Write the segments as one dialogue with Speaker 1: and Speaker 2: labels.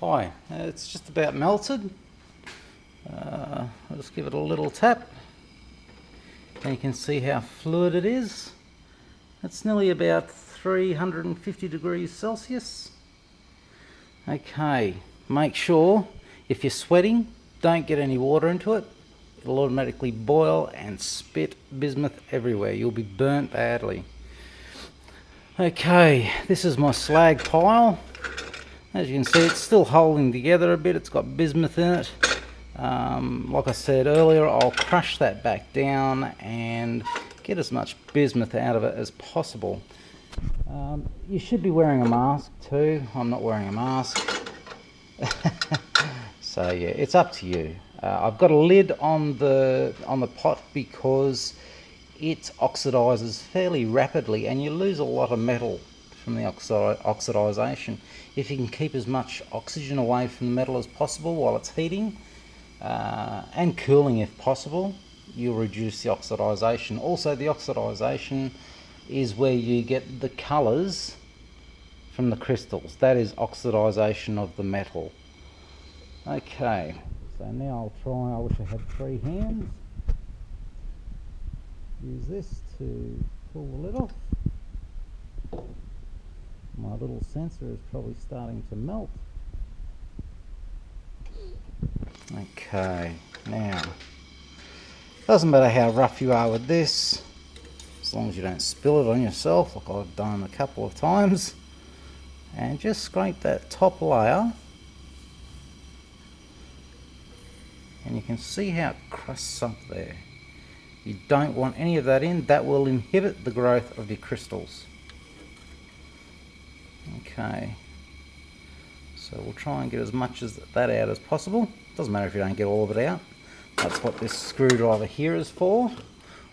Speaker 1: Hi, it's just about melted. I'll just give it a little tap and you can see how fluid it is. It's nearly about 350 degrees Celsius. Okay, make sure if you're sweating, don't get any water into it. It'll automatically boil and spit bismuth everywhere. You'll be burnt badly. Okay, this is my slag pile. As you can see, it's still holding together a bit. It's got bismuth in it. Like I said earlier, I'll crush that back down and get as much bismuth out of it as possible. You should be wearing a mask too. I'm not wearing a mask. So yeah, it's up to you. I've got a lid on the pot because it oxidizes fairly rapidly and you lose a lot of metal from the oxidization. If you can keep as much oxygen away from the metal as possible while it's heating and cooling if possible, you'll reduce the oxidization. Also, the oxidization is where you get the colors from the crystals. That is oxidization of the metal. Okay, so now I'll try, I wish I had 3 hands. Use this to pull the lid off. My little sensor is probably starting to melt. Okay, now, doesn't matter how rough you are with this, as long as you don't spill it on yourself like I've done a couple of times. And just scrape that top layer. And you can see how it crusts up there. You don't want any of that in. That will inhibit the growth of your crystals. Okay. So we'll try and get as much of that out as possible. Doesn't matter if you don't get all of it out. That's what this screwdriver here is for.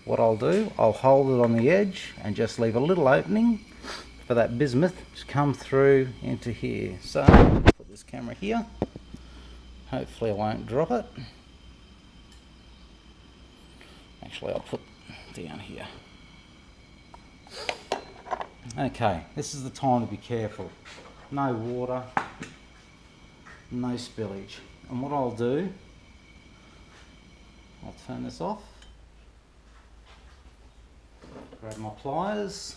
Speaker 1: What I'll do, I'll hold it on the edge and just leave a little opening for that bismuth to come through into here. So, put this camera here. Hopefully I won't drop it. Actually, I'll put it down here. Okay, this is the time to be careful. No water, no spillage. And what I'll do, I'll turn this off. Grab my pliers.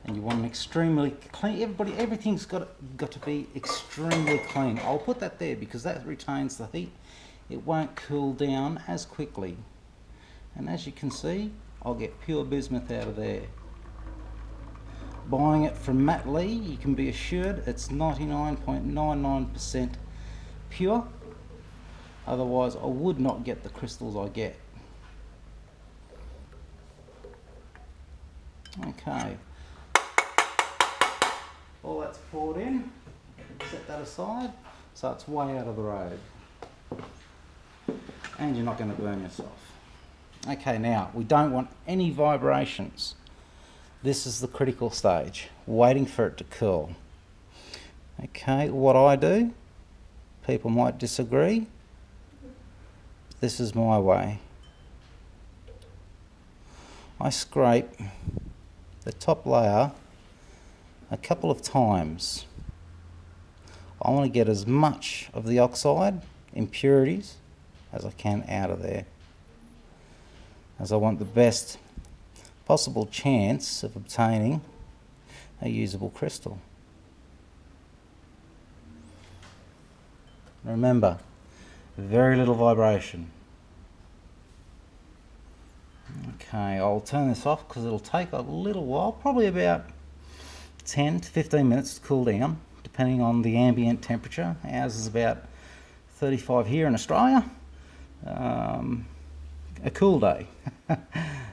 Speaker 1: And you want an extremely clean, everything's got to be extremely clean. I'll put that there because that retains the heat. It won't cool down as quickly. And as you can see, I'll get pure bismuth out of there. Buying it from Mattlee, you can be assured it's 99.99% pure. Otherwise, I would not get the crystals I get. Okay. All that's poured in, set that aside, so it's way out of the road. And you're not going to burn yourself. Okay, now, we don't want any vibrations. This is the critical stage, waiting for it to cool. Okay, what I do, people might disagree, but this is my way. I scrape the top layer a couple of times. I want to get as much of the oxide, impurities, as I can out of there, as I want the best possible chance of obtaining a usable crystal. Remember, very little vibration. Okay, I'll turn this off because it'll take a little while, probably about 10 to 15 minutes to cool down, depending on the ambient temperature. Ours is about 35 here in Australia. A cool day.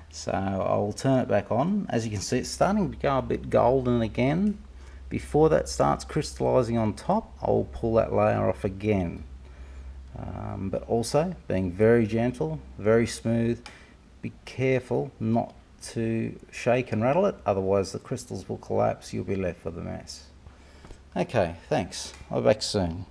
Speaker 1: So I'll turn it back on. As you can see, it's starting to go a bit golden again. Before that starts crystallizing on top, I'll pull that layer off again. But also being very gentle, very smooth. Be careful not to shake and rattle it, otherwise the crystals will collapse. You'll be left with a mess. Okay, thanks. I'll be back soon.